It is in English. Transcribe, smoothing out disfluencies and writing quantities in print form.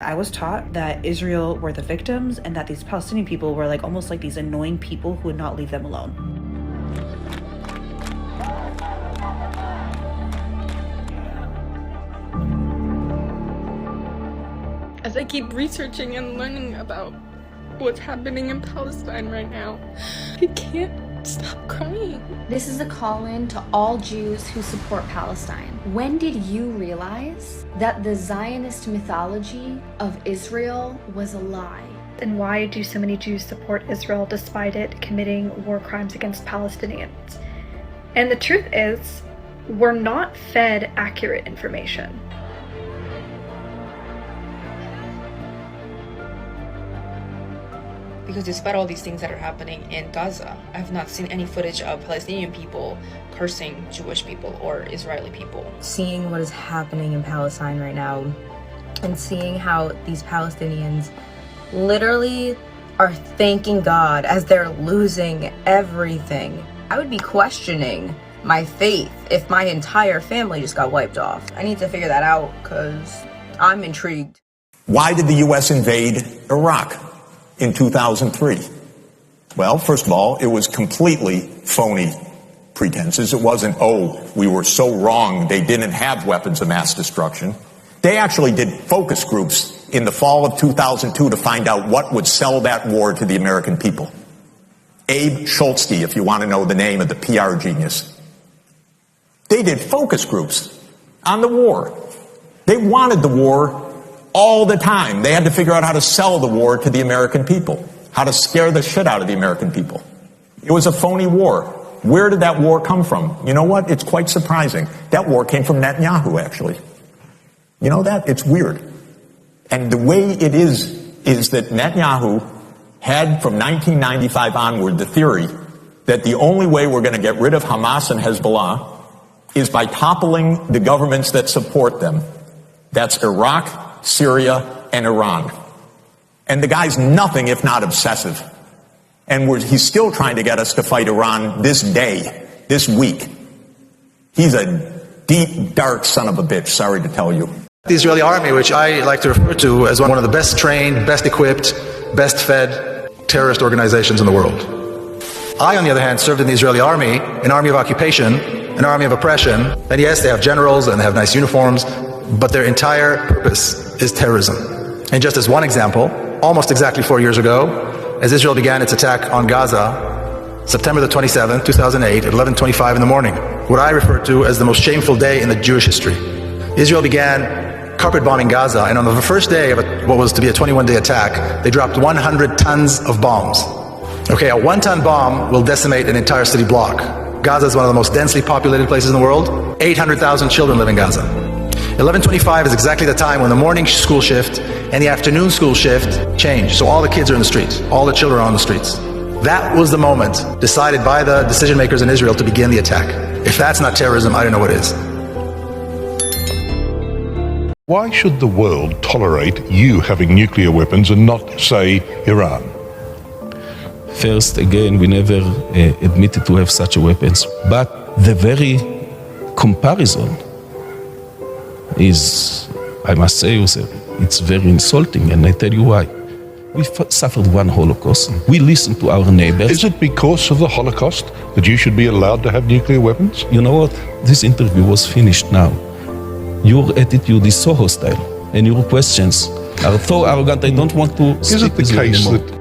I was taught that Israel were the victims and that these Palestinian people were like almost like these annoying people who would not leave them alone. As I keep researching and learning about what's happening in Palestine right now, I can't stop crying. This is a call-in to all Jews who support Palestine. When did you realize that the Zionist mythology of Israel was a lie? And why do so many Jews support Israel despite it committing war crimes against Palestinians? And the truth is, we're not fed accurate information. Because despite all these things that are happening in Gaza, I've not seen any footage of Palestinian people cursing Jewish people or Israeli people. Seeing what is happening in Palestine right now and seeing how these Palestinians literally are thanking God as they're losing everything. I would be questioning my faith if my entire family just got wiped off. I need to figure that out because I'm intrigued. Why did the U.S. invade Iraq in 2003? Well, first of all, it was completely phony pretenses. It wasn't, oh, we were so wrong, they didn't have weapons of mass destruction. They actually did focus groups in the fall of 2002 to find out what would sell that war to the American people. Abe Schultzke, if you want to know the name of the PR genius. They did focus groups on the war. They wanted the war all the time. They had to figure out how to sell the war to the American people, how to scare the shit out of the American people. It was a phony war. Where did that war come from? You know what? It's quite surprising. That war came from Netanyahu, actually. You know that? It's weird. And the way it is that Netanyahu had from 1995 onward the theory that the only way we're going to get rid of Hamas and Hezbollah is by toppling the governments that support them. That's Iraq, Syria, and Iran. And the guy's nothing if not obsessive. And he's still trying to get us to fight Iran this day, this week. He's a deep, dark son of a bitch, sorry to tell you. The Israeli army, which I like to refer to as one of the best trained, best equipped, best fed terrorist organizations in the world. I, on the other hand, served in the Israeli army, an army of occupation, an army of oppression. And yes, they have generals and they have nice uniforms, but their entire purpose is terrorism. And just as one example, almost exactly 4 years ago, as Israel began its attack on Gaza, September the 27th, 2008, at 11:25 in the morning, what I refer to as the most shameful day in the Jewish history. Israel began carpet bombing Gaza, and on the first day of what was to be a 21-day attack, they dropped 100 tons of bombs. Okay, a 1-ton bomb will decimate an entire city block. Gaza is one of the most densely populated places in the world. 800,000 children live in Gaza. 11:25 is exactly the time when the morning school shift and the afternoon school shift change. So all the kids are in the streets. All the children are on the streets. That was the moment decided by the decision makers in Israel to begin the attack. If that's not terrorism, I don't know what is. Why should the world tolerate you having nuclear weapons and not, say, Iran? First, again, we never admitted to have such weapons. But the very comparison is, I must say, it's very insulting, and I tell you why. We suffered one Holocaust. We listened to our neighbors. Is it because of the Holocaust that you should be allowed to have nuclear weapons? You know what? This interview was finished now. Your attitude is so hostile, and your questions are so arrogant. I don't want to speak with you anymore. Is it the case that